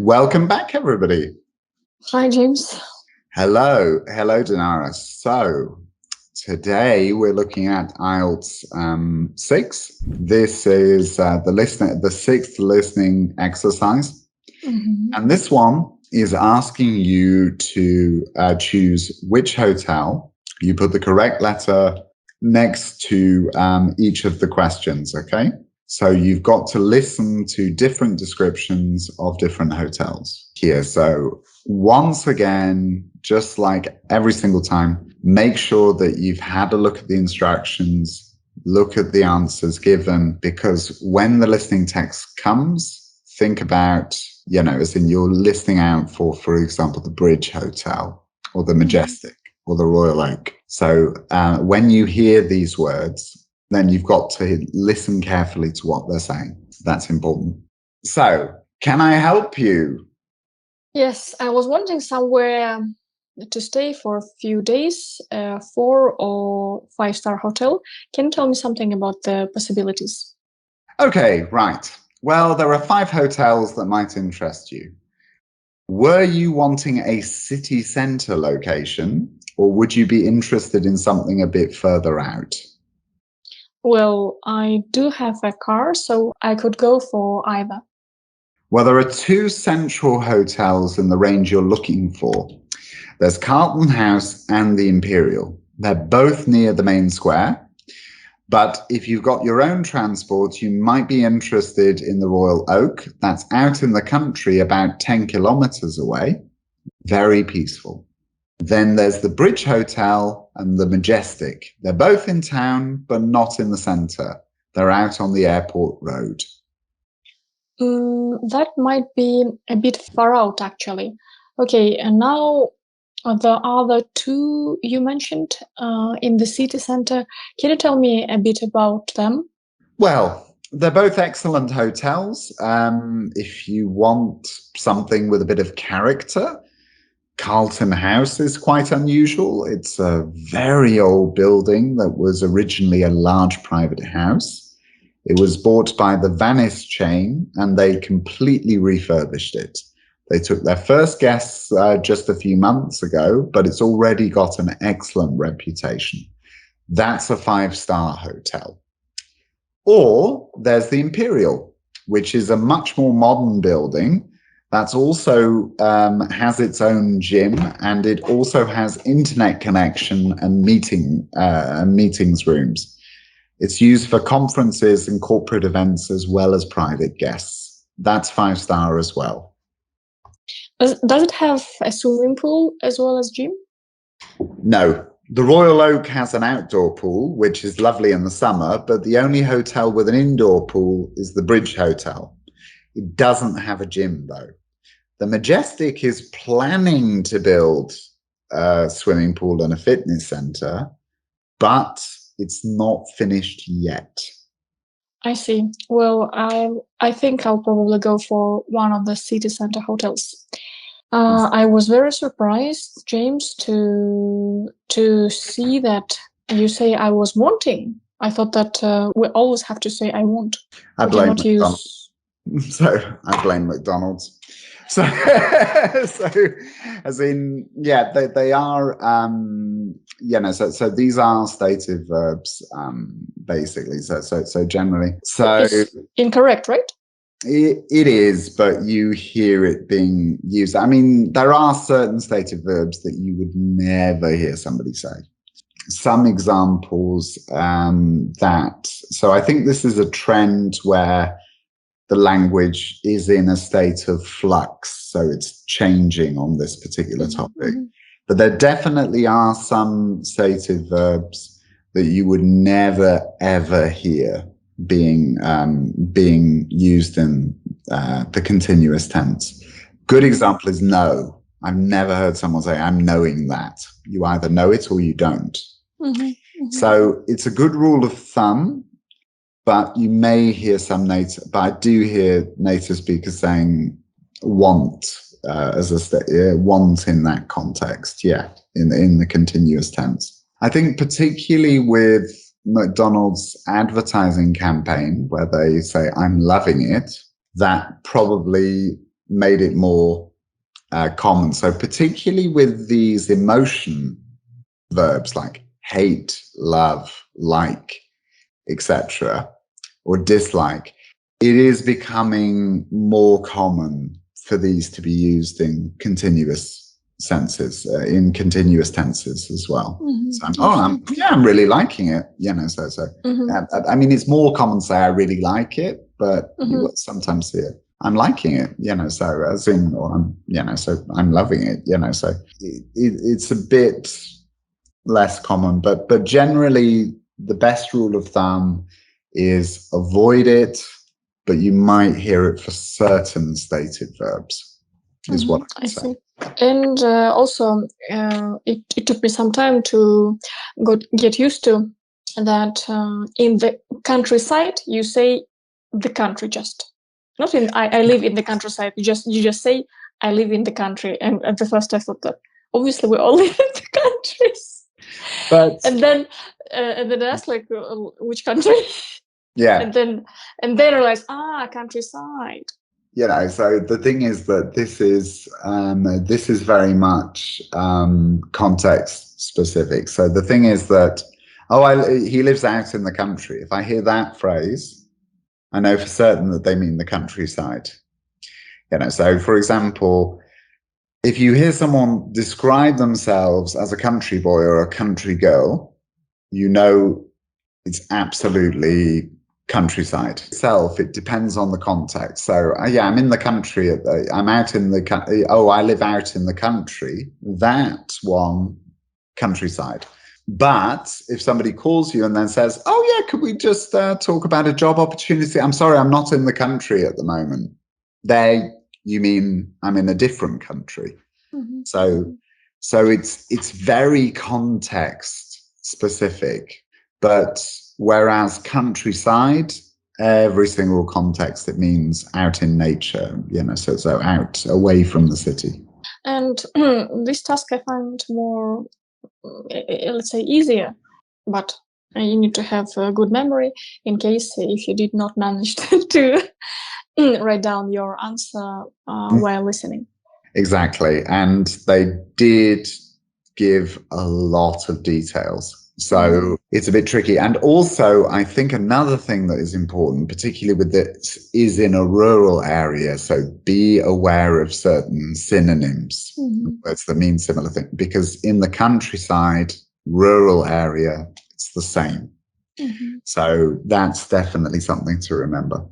Welcome back, everybody. Hi, James. Hello, Dinara. So today we're looking at IELTS 6. This is the sixth listening exercise. And this one is asking you to choose which hotel. You put the correct letter next to each of the questions, okay? So you've got to listen to different descriptions of different hotels here. So once again, just like every single time, make sure that you've had a look at the instructions, look at the answers given, because when the listening text comes, think about, as in you're listening out for example, the Bridge Hotel or the Majestic or the Royal Oak. So when you hear these words, then you've got to listen carefully to what they're saying. That's important. So, can I help you? Yes, I was wanting somewhere to stay for a few days, 4 or 5-star hotel. Can you tell me something about the possibilities? Okay, right. Well, there are 5 hotels that might interest you. Were you wanting a city center location, or would you be interested in something a bit further out? Well, I do have a car, so I could go for either. Well, there are 2 central hotels in the range you're looking for. There's Carlton House and the Imperial. They're both near the main square. But if you've got your own transport, you might be interested in the Royal Oak. That's out in the country about 10 kilometers away. Very peaceful. Then there's the Bridge Hotel and the Majestic. They're both in town, but not in the center. They're out on the airport road. That might be a bit far out, actually. Okay, and now the other 2 you mentioned in the city center, can you tell me a bit about them? Well, they're both excellent hotels. If you want something with a bit of character, Carlton House is quite unusual. It's a very old building that was originally a large private house. It was bought by the Venice chain and they completely refurbished it. They took their first guests just a few months ago, but it's already got an excellent reputation. That's a 5-star hotel. Or there's the Imperial, which is a much more modern building. That's also has its own gym, and it also has internet connection and meetings rooms. It's used for conferences and corporate events as well as private guests. That's 5-star as well. Does it have a swimming pool as well as gym? No. The Royal Oak has an outdoor pool, which is lovely in the summer, but the only hotel with an indoor pool is the Bridge Hotel. It doesn't have a gym, though. The Majestic is planning to build a swimming pool and a fitness center, but it's not finished yet. I see. Well, I think I'll probably go for one of the city center hotels. I was very surprised, James, to see that you say I was wanting. I thought that we always have to say I want. I blame McDonald's. So I blame McDonald's. So as in, yeah, they are, so these are stative verbs, basically. So generally, so it's incorrect, right? It is, but you hear it being used. I mean, there are certain stative verbs that you would never hear somebody say. Some examples so I think this is a trend where the language is in a state of flux, so it's changing on this particular topic. But there definitely are some stative verbs that you would never, ever hear being used in the continuous tense. Good example is know. I've never heard someone say, I'm knowing that. You either know it or you don't. So it's a good rule of thumb, but you may hear some but I do hear native speakers saying want as a want in that context. Yeah, in the continuous tense. I think particularly with McDonald's advertising campaign where they say, I'm loving it, that probably made it more common. So particularly with these emotion verbs like hate, love, like, etc., or dislike, it is becoming more common for these to be used in continuous senses, in continuous tenses as well. So I'm really liking it, I mean, it's more common to say I really like it, but you will sometimes hear I'm liking it, so as in, or I'm, so I'm loving it, so it's a bit less common, but generally the best rule of thumb is avoid it, but you might hear it for certain stated verbs, is what I say. And also, it took me some time to get used to that. In the countryside, you say the country just. Not in I live in the countryside. You just say I live in the country. And at the first I thought that obviously we all live in the countries. But and then I asked like which country? Yeah. And then I realized countryside. So the thing is that this is very much context specific. So the thing is that he lives out in the country. If I hear that phrase, I know for certain that they mean the countryside. So for example, if you hear someone describe themselves as a country boy or a country girl, it's absolutely countryside itself. It depends on the context. So I'm in the country. I'm out in the country. I live out in the country. That one, countryside. But if somebody calls you and then says, could we just talk about a job opportunity? I'm sorry, I'm not in the country at the moment. There, you mean I'm in a different country. So it's very context specific. But whereas countryside, every single context, it means out in nature, so out, away from the city. And this task I find more, let's say, easier, but you need to have a good memory in case if you did not manage to write down your answer while listening. Exactly. And they did give a lot of details. So it's a bit tricky. And also, I think another thing that is important, particularly with this, is in a rural area. So be aware of certain synonyms, words that mean similar things, because in the countryside, rural area, it's the same. So that's definitely something to remember.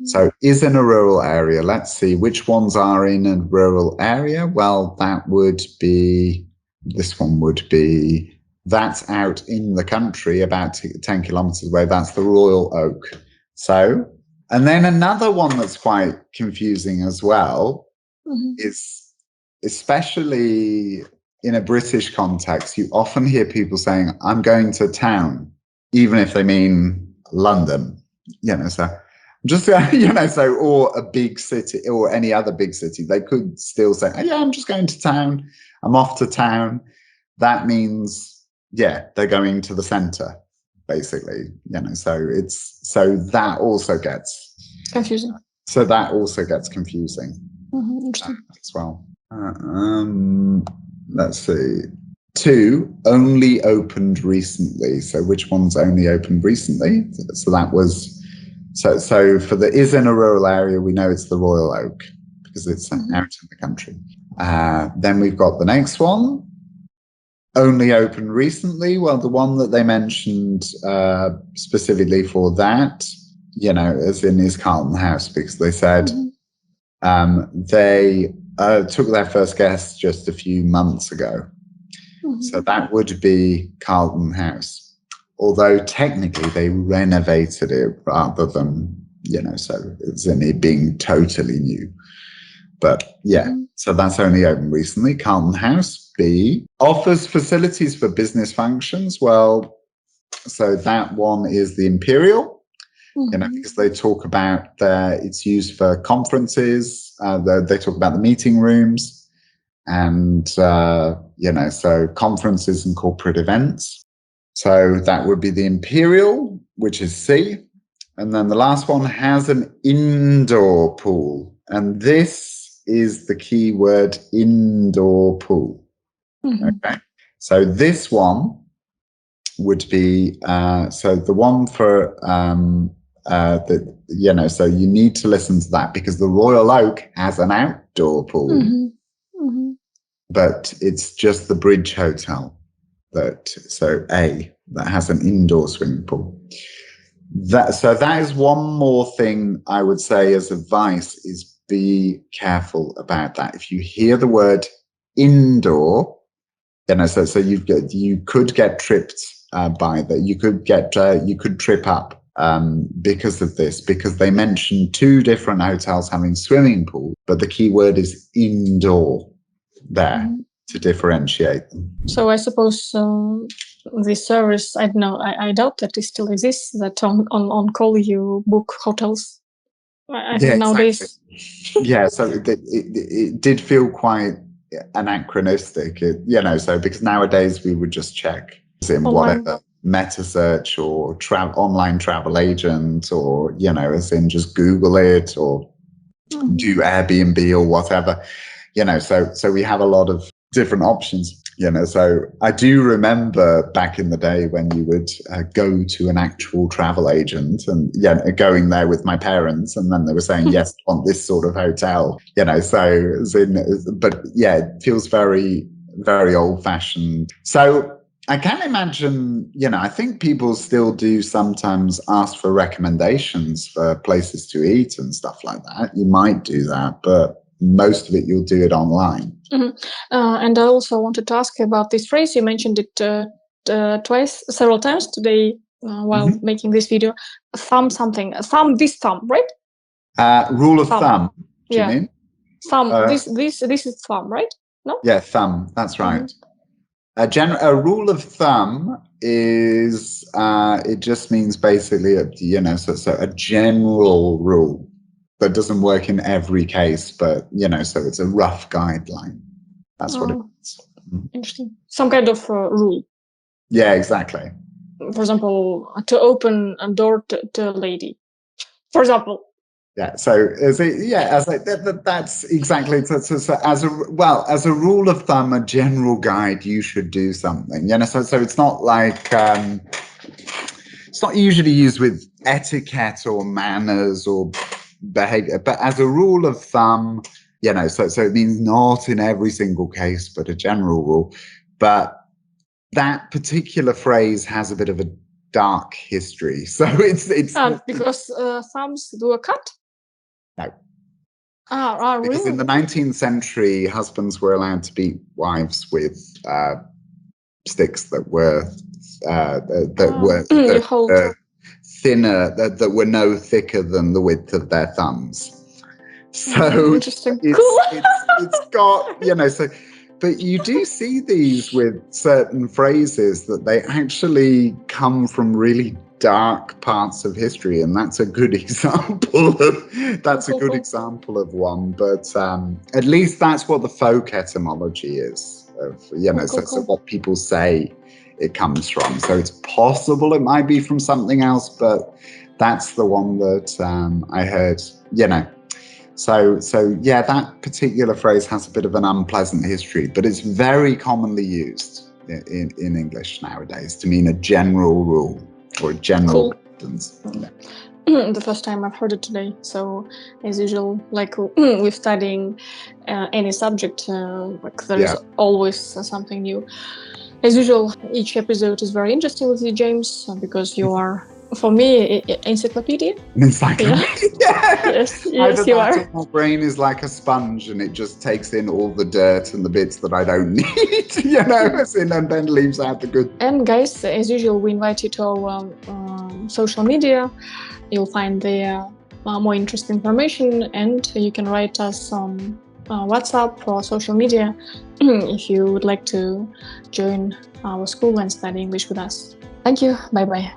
So is in a rural area. Let's see which ones are in a rural area. Well, this one would be, that's out in the country about 10 kilometers away. That's the Royal Oak. So, and then another one that's quite confusing as well is, especially in a British context, you often hear people saying, I'm going to town, even if they mean London, so just, so, or a big city or any other big city, they could still say, I'm just going to town. I'm off to town. That means, they're going to the center, basically, so that also gets confusing. So that also gets confusing as well. Let's see. 2, only opened recently. So which one's only opened recently? So that was, so for the is in a rural area, we know it's the Royal Oak because it's out in the country. Then we've got the next one. Only opened recently. Well, the one that they mentioned specifically for that, as in is Carlton House, because they said they took their first guest just a few months ago. So that would be Carlton House. Although technically they renovated it rather than, so it's in it being totally new. But so that's only opened recently. Carlton House. B, offers facilities for business functions. Well, so that one is the Imperial, because they talk about it's used for conferences. They talk about the meeting rooms and, so conferences and corporate events. So that would be the Imperial, which is C. And then the last one has an indoor pool. And this is the key word indoor pool. Okay. So this one would be, so the one for, so you need to listen to that because the Royal Oak has an outdoor pool, but it's just the Bridge Hotel that has an indoor swimming pool. So that is one more thing I would say as advice is be careful about that. If you hear the word indoor, so you could get tripped by that. You could trip up because of this, because they mention 2 different hotels having swimming pools, but the key word is indoor there to differentiate them. So I suppose this service, I don't know, I doubt that it still exists, that on call you book hotels. I think nowadays. Yeah, so it did feel quite anachronistic, so because nowadays we would just check in whatever meta search or online travel agent, or as in just Google it or do Airbnb or whatever, so we have a lot of different options, so I do remember back in the day when you would go to an actual travel agent and going there with my parents, and then they were saying, yes, I want this sort of hotel, but it feels very, very old fashioned. So I can imagine, I think people still do sometimes ask for recommendations for places to eat and stuff like that. You might do that, but most of it you'll do it online. And I also wanted to ask you about this phrase. You mentioned it several times today while making this video. Thumb something. This thumb, right? Rule of thumb. Do you mean? Thumb. This is thumb, right? No. Yeah, thumb. That's right. A rule of thumb is it just means basically so a general rule that doesn't work in every case, but so it's a rough guideline. That's what it is. Interesting. Some kind of rule. Yeah, exactly. For example, to open a door to a lady. For example. Yeah. So that's exactly. So as a rule of thumb, a general guide, you should do something. So it's not like it's not usually used with etiquette or manners or behavior, but as a rule of thumb, so it means not in every single case, but a general rule. But that particular phrase has a bit of a dark history. So it's because thumbs do a cut? No. Really? Because in the 19th century, husbands were allowed to beat wives with sticks that were thinner, that were no thicker than the width of their thumbs. So interesting. It's got, so, but you do see these with certain phrases that they actually come from really dark parts of history, and that's a good example of one. But at least that's what the folk etymology is of, so what people say it comes from. So it's possible it might be from something else, but that's the one that I heard, So that particular phrase has a bit of an unpleasant history, but it's very commonly used in English nowadays to mean a general rule or a general guidance. The first time I've heard it today. So as usual, like with studying any subject, there is always something new. As usual, each episode is very interesting with you, James, because you are, for me, encyclopedia. An encyclopedia? Yeah. Yes, you are. My brain is like a sponge, and it just takes in all the dirt and the bits that I don't need, and then leaves out the good. And guys, as usual, we invite you to our social media. You'll find there more interesting information, and you can write us on WhatsApp or social media if you would like to join our school and study English with us. Thank you. Bye-bye.